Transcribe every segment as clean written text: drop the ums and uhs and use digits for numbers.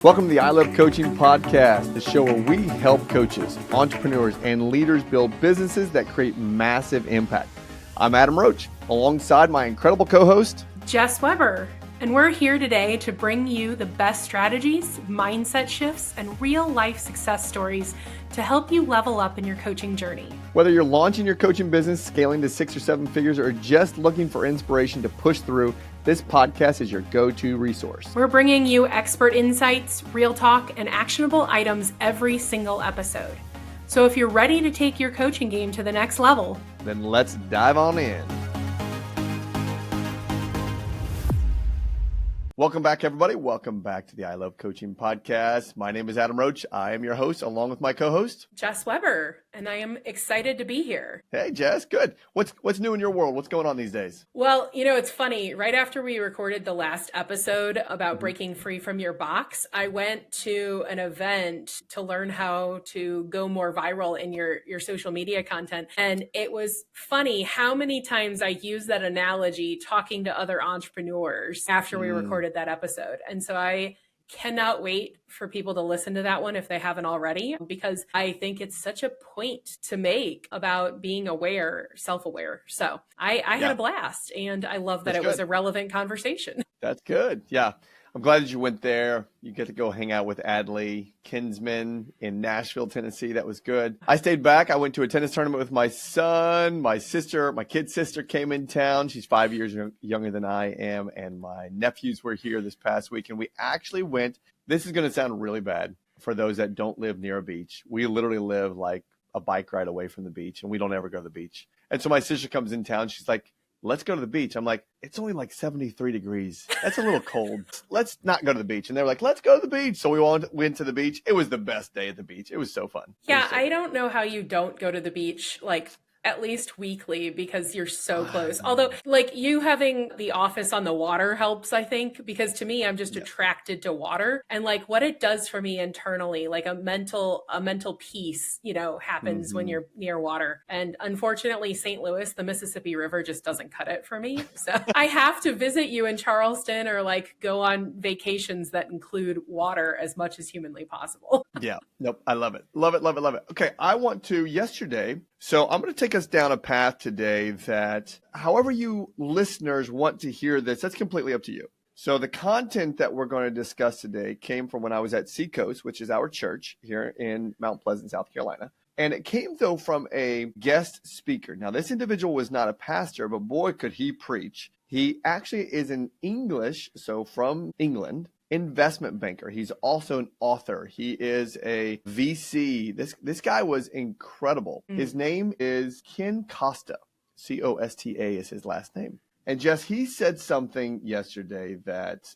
Welcome to the I Love Coaching podcast, the show where we help coaches, entrepreneurs, and leaders build businesses that create massive impact. I'm Adam Roach, alongside my incredible co-host, Jess Weber, and we're here today to bring you the best strategies, mindset shifts, and real-life success stories to help you level up in your coaching journey. Whether you're launching your coaching business, scaling to 6 or 7 figures, or just looking for inspiration to push through, this podcast is your go-to resource. We're bringing you expert insights, real talk, and actionable items every single episode. So if you're ready to take your coaching game to the next level, then let's dive on in. Welcome back, everybody. Welcome back to the I Love Coaching podcast. My name is Adam Roach. I am your host, along with my co-host, Jess Weber, and I am excited to be here. Hey, Jess. Good. What's new in your world? What's going on these days? Well, it's funny. Right after we recorded the last episode about breaking free from your box, I went to an event to learn how to go more viral in your social media content. And it was funny how many times I used that analogy talking to other entrepreneurs after we recorded that episode. And so I cannot wait for people to listen to that one if they haven't already, because I think it's such a point to make about being aware, self-aware. So I had a blast, and I love that was a relevant conversation. That's good. Yeah. I'm glad that you went there. You get to go hang out with Adley Kinsman in Nashville, Tennessee. That was good. I stayed back. I went to a tennis tournament with my son, my sister, my kid sister came in town. She's 5 years younger than I am. And my nephews were here this past week. And we actually went, this is going to sound really bad for those that don't live near a beach. We literally live like a bike ride away from the beach, and we don't ever go to the beach. And so my sister comes in town. She's like, let's go to the beach. I'm like, it's only like 73 degrees. That's a little cold. Let's not go to the beach. And they were like, let's go to the beach. So we went to the beach. It was the best day at the beach. It was so fun. Yeah, I don't know how you don't go to the beach like at least weekly, because you're so close. Although, like, you having the office on the water helps, I think, because to me, I'm just attracted to water, and like what it does for me internally, like a mental peace, happens when you're near water. And unfortunately, St. Louis, the Mississippi River just doesn't cut it for me. So I have to visit you in Charleston, or like go on vacations that include water as much as humanly possible. Yeah. Nope. I love it. Love it. Love it. Love it. Okay. So I'm going to take us down a path today that however you listeners want to hear this, that's completely up to you. So the content that we're going to discuss today came from when I was at Seacoast, which is our church here in Mount Pleasant, South Carolina. And it came, though, from a guest speaker. Now, this individual was not a pastor, but boy, could he preach. He actually is an English, so from England, investment banker. He's also an author. He is a VC. This guy was incredible. His name is Ken Costa. Costa is his last name. And Jess, he said something yesterday that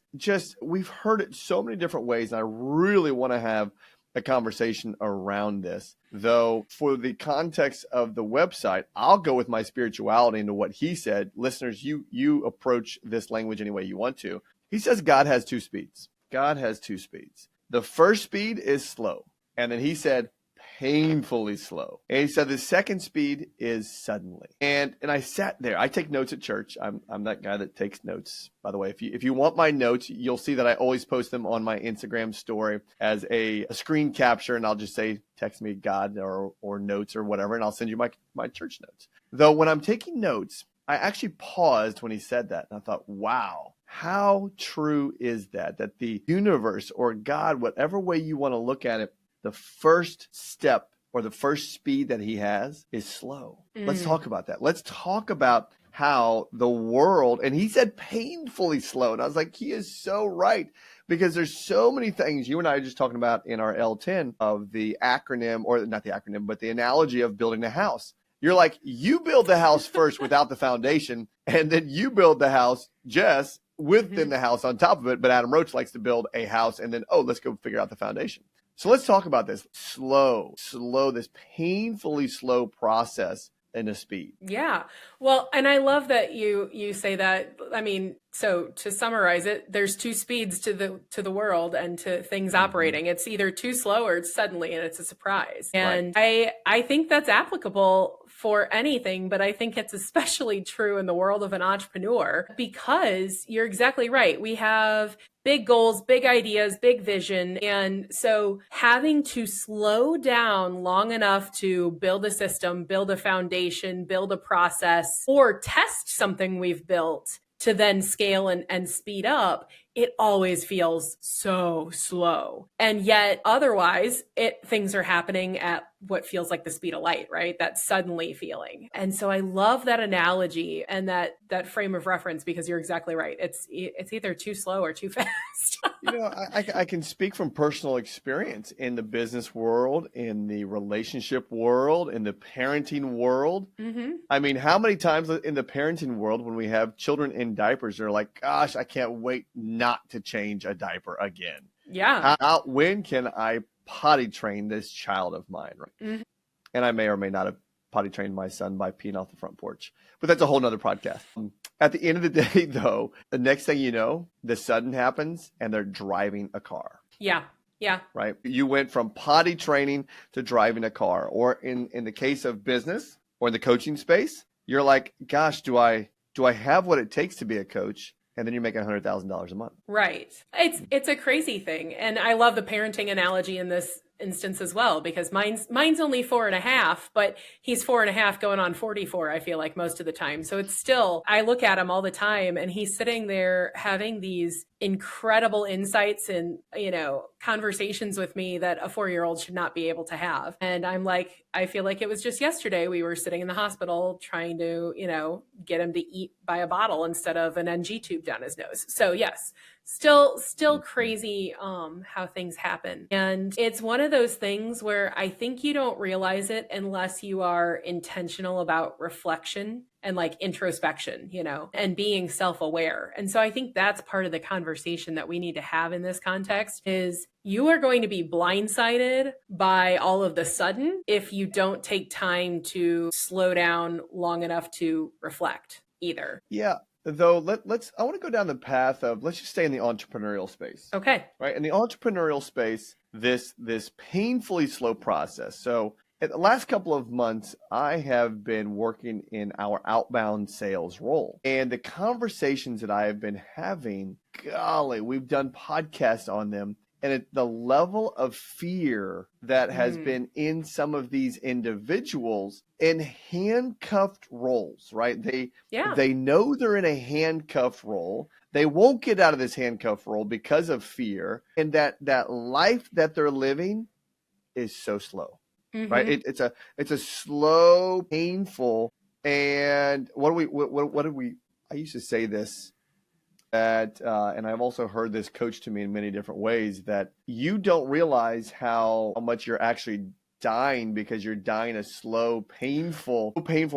we've heard it so many different ways. And I really want to have a conversation around this. Though for the context of the website, I'll go with my spirituality into what he said. Listeners, you approach this language any way you want to. He says God has two speeds. God has two speeds. The first speed is slow. And then he said painfully slow. And he said the second speed is suddenly. And I sat there. I take notes at church. I'm that guy that takes notes. By the way, if you want my notes, you'll see that I always post them on my Instagram story as a screen capture. And I'll just say, text me God or notes or whatever. And I'll send you my church notes. Though when I'm taking notes, I actually paused when he said that. And I thought, wow. How true is that the universe or God, whatever way you want to look at it, the first step or the first speed that he has is slow. Let's talk about that. Let's talk about how the world, and he said painfully slow. And I was like, he is so right, because there's so many things you and I are just talking about in our L10 of the acronym, or not the acronym, but the analogy of building a house. You're like, you build the house first without the foundation, and then you build the house, Jess, within the house on top of it. But Adam Roach likes to build a house and then, let's go figure out the foundation. So let's talk about this slow, this painfully slow process in a speed. Yeah. Well, and I love that you say that. I mean, So to summarize it, there's two speeds to the world and to things operating. It's either too slow or it's suddenly, and it's a surprise. And I think that's applicable for anything, but I think it's especially true in the world of an entrepreneur, because you're exactly right. We have big goals, big ideas, big vision. And so having to slow down long enough to build a system, build a foundation, build a process, or test something we've built to then scale and speed up, it always feels so slow. And yet otherwise, things are happening at what feels like the speed of light, right? That suddenly feeling. And so I love that analogy and that frame of reference, because you're exactly right. It's either too slow or too fast. I can speak from personal experience in the business world, in the relationship world, in the parenting world. I mean, how many times in the parenting world when we have children in diapers, they're like, gosh, I can't wait not to change a diaper again. Yeah. When can I potty train this child of mine? Right? And I may or may not have potty trained my son by peeing off the front porch, but that's a whole nother podcast. At the end of the day, though, the next thing you know, the sudden happens and they're driving a car. Yeah. Yeah. Right. You went from potty training to driving a car, or in the case of business or in the coaching space, you're like, gosh, do I have what it takes to be a coach? And then you're making $100,000 a month. Right. It's a crazy thing. And I love the parenting analogy in this instance as well, because mine's only 4.5, but he's 4.5 going on 44, I feel like, most of the time. So it's still, I look at him all the time and he's sitting there having these incredible insights and, conversations with me that a 4-year-old should not be able to have. And I'm like, I feel like it was just yesterday we were sitting in the hospital trying to, get him to eat by a bottle instead of an NG tube down his nose. So yes, still crazy how things happen. And it's one of those things where I think you don't realize it unless you are intentional about reflection and like introspection, and being self-aware. And so I think that's part of the conversation that we need to have in this context is you are going to be blindsided by all of the sudden if you don't take time to slow down long enough to reflect either. Yeah. Though I want to go down the path of, let's just stay in the entrepreneurial space. Okay. Right. In the entrepreneurial space, this painfully slow process. So in the last couple of months, I have been working in our outbound sales role, and the conversations that I have been having, golly, we've done podcasts on them. And the level of fear that has been in some of these individuals in handcuffed roles, right? They know they're in a handcuffed role. They won't get out of this handcuffed role because of fear. And that life that they're living is so slow, right? It's a slow, painful, and I used to say this, that, and I've also heard this coached to me in many different ways, that you don't realize how much you're actually dying because you're dying a slow, painful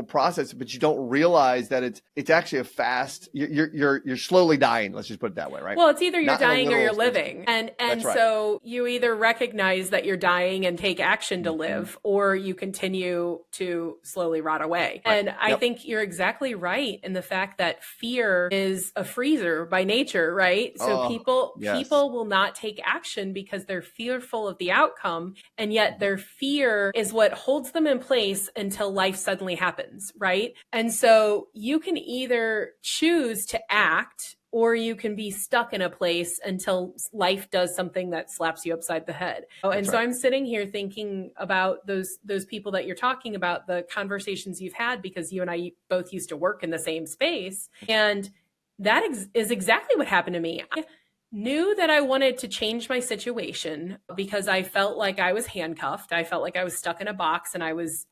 process, but you don't realize that it's actually a fast. You're slowly dying. Let's just put it that way, right? Well, it's either you're dying or you're living, and right. So you either recognize that you're dying and take action to live, or you continue to slowly rot away. Right. And I think you're exactly right in the fact that fear is a freezer by nature, right? So people will not take action because they're fearful of the outcome, and yet their fear is what holds them in place until life suddenly happens, right? And so you can either choose to act, or you can be stuck in a place until life does something that slaps you upside the head. So I'm sitting here thinking about those people that you're talking about, the conversations you've had, because you and I both used to work in the same space. And that is exactly what happened to me. I knew that I wanted to change my situation because I felt like I was handcuffed. I felt like I was stuck in a box, and I was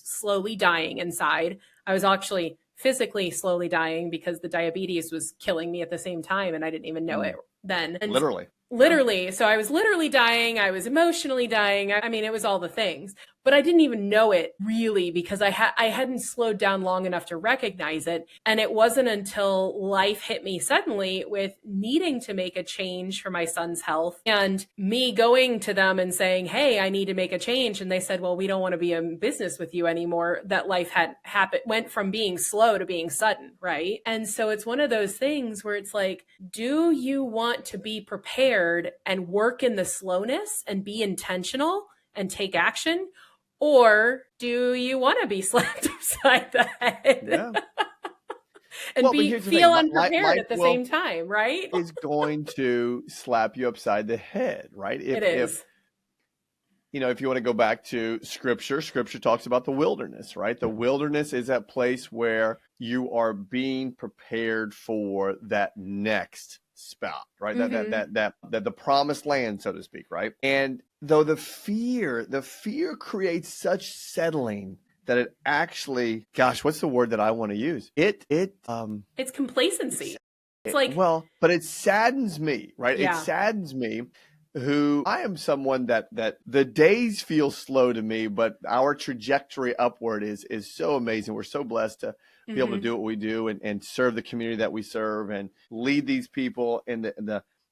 slowly dying inside. I was actually physically slowly dying because the diabetes was killing me at the same time, and I didn't even know it then. And literally. So I was literally dying. I was emotionally dying. I mean, it was all the things. but I didn't even know it really because I hadn't slowed down long enough to recognize it. And it wasn't until life hit me suddenly with needing to make a change for my son's health and me going to them and saying, hey, I need to make a change. And they said, well, we don't want to be in business with you anymore. That life had happened, went from being slow to being sudden, right? And so it's one of those things where it's like, do you want to be prepared and work in the slowness and be intentional and take action? Or do you want to be slapped upside the head? Yeah. And Well, but here's the feel thing. unprepared Life at the same time, right? is going to slap you upside the head, right? It is. If you want to go back to scripture talks about the wilderness, right? The wilderness is that place where you are being prepared for that next spout, right? Mm-hmm. That the promised land, so to speak, right? And though the fear creates such settling that it actually, gosh, what's the word that I want to use? It's complacency. It's like, but it saddens me, right? yeah. It saddens me who I am someone that the days feel slow to me, but our trajectory upward is so amazing. We're so blessed to be able to do what we do and serve the community that we serve and lead these people. And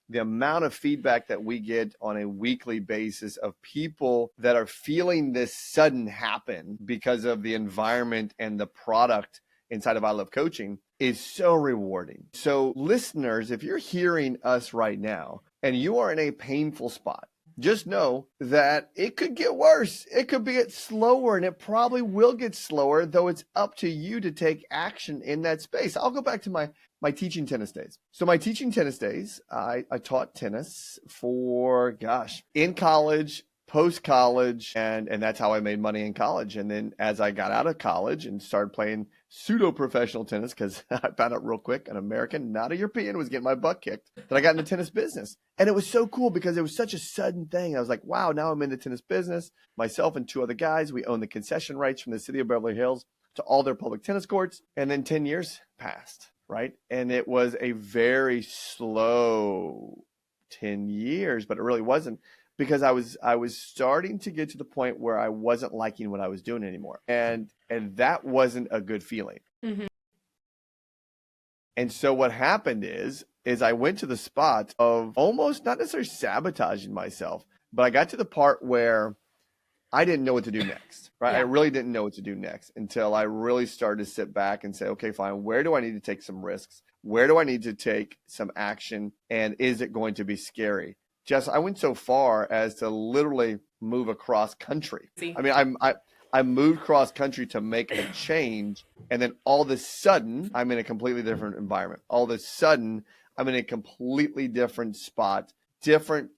the amount of feedback that we get on a weekly basis of people that are feeling this sudden happen because of the environment and the product inside of I Love Coaching is so rewarding. So listeners, if you're hearing us right now and you are in a painful spot, just know that it could get worse. It could get slower, and it probably will get slower, though it's up to you to take action in that space. I'll go back to my teaching tennis days. So my teaching tennis days, I taught tennis for, in college, post-college, and that's how I made money in college. And then as I got out of college and started playing pseudo-professional tennis, because I found out real quick, an American, not a European, was getting my butt kicked, that I got in the tennis business. And it was so cool because it was such a sudden thing. I was like, wow, now I'm in the tennis business. Myself and two other guys, we own the concession rights from the city of Beverly Hills to all their public tennis courts. And then 10 years passed, right? And it was a very slow 10 years, but it really wasn't, because I was starting to get to the point where I wasn't liking what I was doing anymore. And that wasn't a good feeling. Mm-hmm. And so what happened is I went to the spot of almost not necessarily sabotaging myself, but I got to the part where I didn't know what to do next, right? Yeah. I really didn't know what to do next until I really started to sit back and say, okay, fine, where do I need to take some risks? Where do I need to take some action? And is it going to be scary? Jess, I went so far as to literally move across country. I mean, I moved cross country to make a change, and then all of a sudden, I'm in a completely different environment. All of a sudden, I'm in a completely different spot, different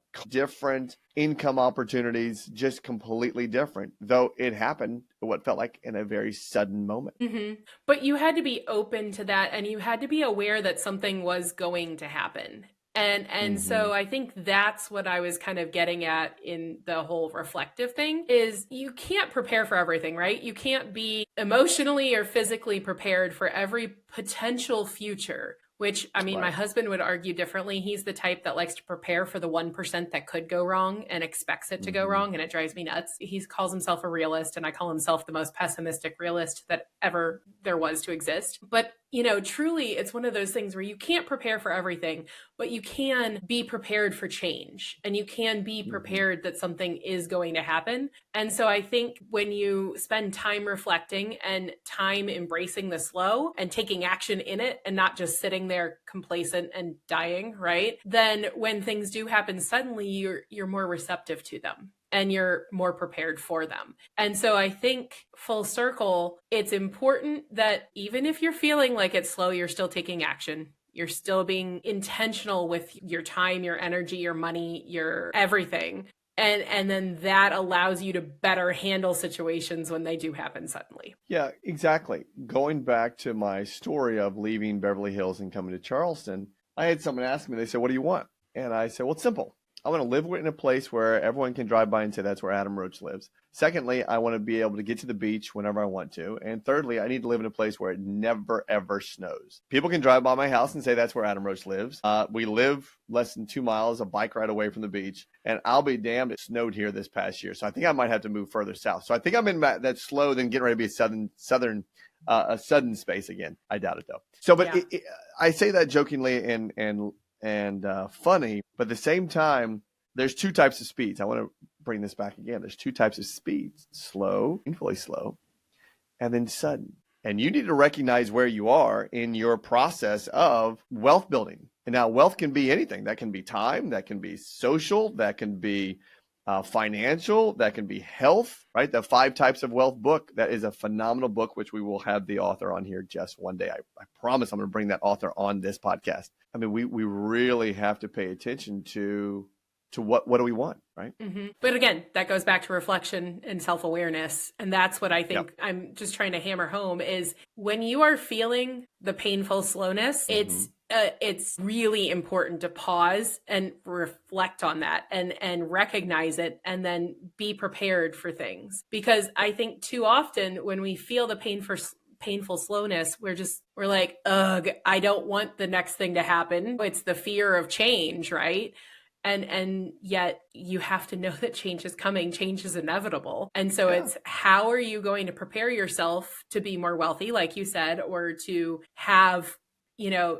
income opportunities, just completely different. Though it happened, what felt like in a very sudden moment. Mm-hmm. But you had to be open to that, and you had to be aware that something was going to happen. And so I think that's what I was kind of getting at in the whole reflective thing is you can't prepare for everything, right? You can't be emotionally or physically prepared for every potential future, which, I mean, my husband would argue differently. He's the type that likes to prepare for the 1% that could go wrong and expects it to go wrong. And it drives me nuts. He calls himself a realist, and I call himself the most pessimistic realist that ever there was to exist. But, truly, it's one of those things where you can't prepare for everything, but you can be prepared for change, and you can be prepared that something is going to happen. And so I think when you spend time reflecting and time embracing the slow and taking action in it and not just sitting there complacent and dying, right? Then when things do happen suddenly, you're more receptive to them and you're more prepared for them. And so I think full circle, it's important that even if you're feeling like it's slow, you're still taking action. You're still being intentional with your time, your energy, your money, your everything. And then that allows you to better handle situations when they do happen suddenly. Yeah, exactly. Going back to my story of leaving Beverly Hills and coming to Charleston, I had someone ask me, they said, what do you want? And I said, well, it's simple. I want to live in a place where everyone can drive by and say that's where Adam Roach lives. Secondly, I want to be able to get to the beach whenever I want to. And thirdly, I need to live in a place where it never, ever snows. People can drive by my house and say that's where Adam Roach lives. We live less than 2 miles, a bike ride away from the beach. And I'll be damned, it snowed here this past year. So I think I might have to move further south. So I think I'm in that slow, then getting ready to be a sudden space again. I doubt it though. So, but I say that jokingly and funny, but at the same time, there's two types of speeds. I want to bring this back again. There's two types of speeds: slow, painfully slow, and then sudden. And you need to recognize where you are in your process of wealth building. And now wealth can be anything. That can be time, that can be social, that can be financial, that can be health, right? The 5 Types of Wealth book, that is a phenomenal book, which we will have the author on here, Jess, one day. I promise I'm going to bring that author on this podcast. I mean, we really have to pay attention to what do we want, right? Mm-hmm. But again, that goes back to reflection and self-awareness. And that's what I think I'm just trying to hammer home is when you are feeling the painful slowness, it's really important to pause and reflect on that and recognize it and then be prepared for things. Because I think too often when we feel the painful slowness, we're like, ugh, I don't want the next thing to happen. It's the fear of change, right? And yet you have to know that change is coming. Change is inevitable. And so it's how are you going to prepare yourself to be more wealthy, like you said, or to have,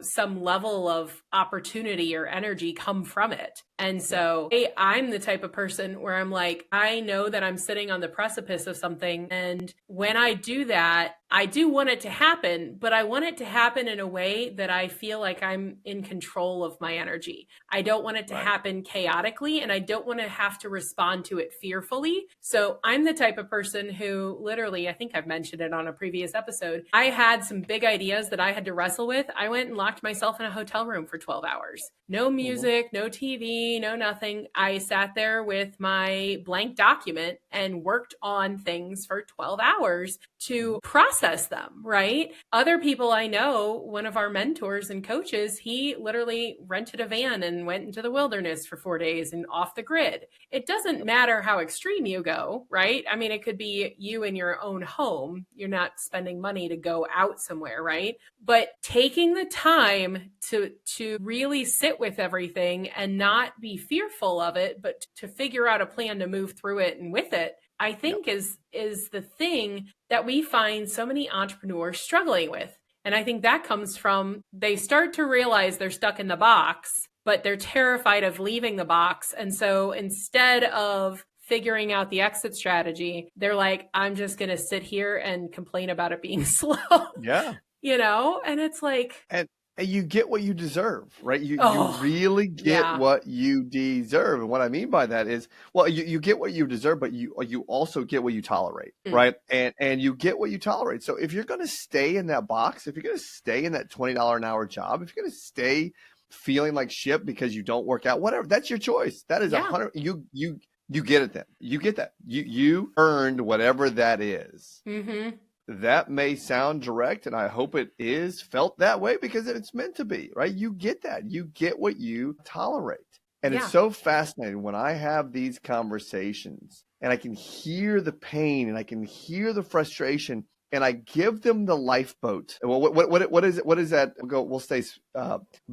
some level of opportunity or energy come from it. And so I'm the type of person where I'm like, I know that I'm sitting on the precipice of something. And when I do that, I do want it to happen, but I want it to happen in a way that I feel like I'm in control of my energy. I don't want it to happen chaotically, and I don't want to have to respond to it fearfully. So I'm the type of person who literally, I think I've mentioned it on a previous episode, I had some big ideas that I had to wrestle with. I went and locked myself in a hotel room for 12 hours. No music, no TV, no nothing. I sat there with my blank document and worked on things for 12 hours to process them, right? Other people I know, one of our mentors and coaches, he literally rented a van and went into the wilderness for 4 days and off the grid. It doesn't matter how extreme you go, right? I mean, it could be you in your own home. You're not spending money to go out somewhere, right? But taking the time to really sit with everything and not be fearful of it, but to figure out a plan to move through it and with it, I think is the thing that we find so many entrepreneurs struggling with. And I think that comes from they start to realize they're stuck in the box, but they're terrified of leaving the box. And so instead of figuring out the exit strategy, they're like, I'm just going to sit here and complain about it being slow. Yeah. And it's like, and you get what you deserve, right? You really get what you deserve. And what I mean by that is, well, you get what you deserve, but you also get what you tolerate, right? And you get what you tolerate. So if you're going to stay in that box, if you're going to stay in that $20 an hour job, if you're going to stay feeling like shit because you don't work out, whatever, that's your choice. That is 100. You get it then. You get that. You earned whatever that is. Mm-hmm. That may sound direct, and I hope it is felt that way because it's meant to be, right? You get that. You get what you tolerate. And it's so fascinating when I have these conversations and I can hear the pain and I can hear the frustration and I give them the lifeboat. Well, what is it? What is that? We'll stay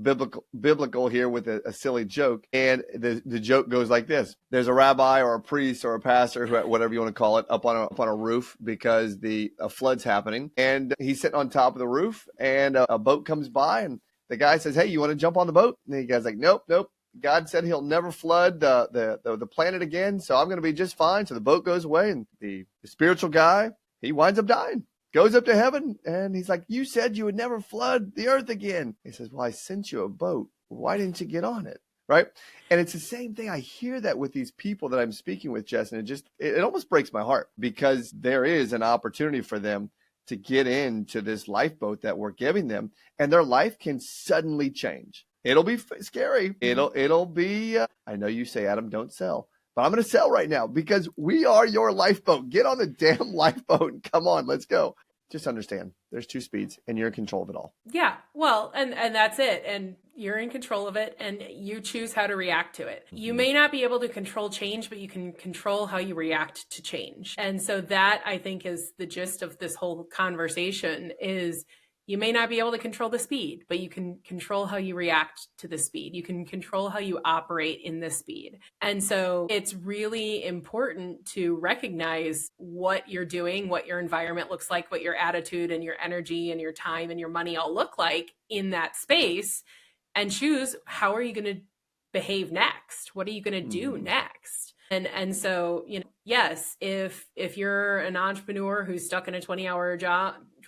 biblical here with a silly joke. And the joke goes like this. There's a rabbi or a priest or a pastor, whatever you want to call it, up on a roof because a flood's happening. And he's sitting on top of the roof and a boat comes by and the guy says, hey, you want to jump on the boat? And the guy's like, nope. God said he'll never flood the planet again. So I'm going to be just fine. So the boat goes away and the spiritual guy, he winds up dying, goes up to heaven, and he's like, you said you would never flood the earth again. He says, well, I sent you a boat. Why didn't you get on it? Right? And it's the same thing. I hear that with these people that I'm speaking with, Jess, and it almost breaks my heart because there is an opportunity for them to get into this lifeboat that we're giving them, and their life can suddenly change. It'll be scary. It'll be, I know you say, Adam, don't sell. But I'm going to sell right now because we are your lifeboat. Get on the damn lifeboat and come on, let's go. just understand there's two speeds and you're in control of it all. Yeah. Well, and that's it. And you're in control of it and you choose how to react to it. You may not be able to control change, but you can control how you react to change. And so that, I think, is the gist of this whole conversation is you may not be able to control the speed, but you can control how you react to the speed. You can control how you operate in the speed. And so it's really important to recognize what you're doing, what your environment looks like, what your attitude and your energy and your time and your money all look like in that space, and choose how are you going to behave next? What are you going to do next? And so, yes, if you're an entrepreneur who's stuck in a $20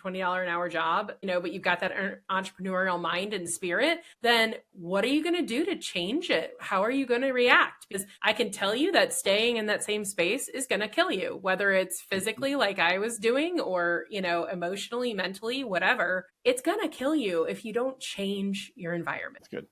an hour job, but you've got that entrepreneurial mind and spirit, then what are you going to do to change it? How are you going to react? Because I can tell you that staying in that same space is going to kill you, whether it's physically like I was doing or, emotionally, mentally, whatever. It's going to kill you if you don't change your environment. That's good.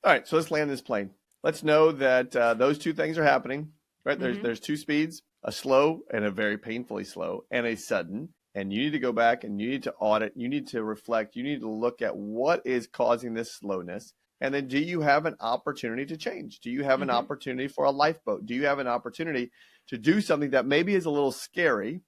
All right. So let's land this plane. Let's know that those two things are happening, right? There's two speeds, a slow and a very painfully slow and a sudden. And you need to go back and you need to audit, you need to reflect, you need to look at what is causing this slowness. And then do you have an opportunity to change? Do you have an opportunity for a lifeboat? Do you have an opportunity to do something that maybe is a little scary,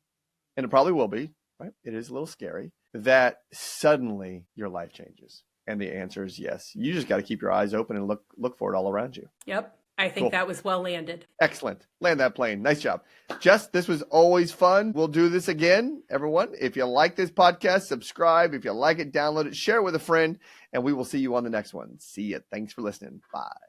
and it probably will be, right? It is a little scary, that suddenly your life changes. And the answer is yes. You just got to keep your eyes open and look for it all around you. Yep. I think that was well landed. Excellent. Land that plane. Nice job. Jess, this was always fun. We'll do this again, everyone. If you like this podcast, subscribe. If you like it, download it, share it with a friend, and we will see you on the next one. See ya. Thanks for listening. Bye.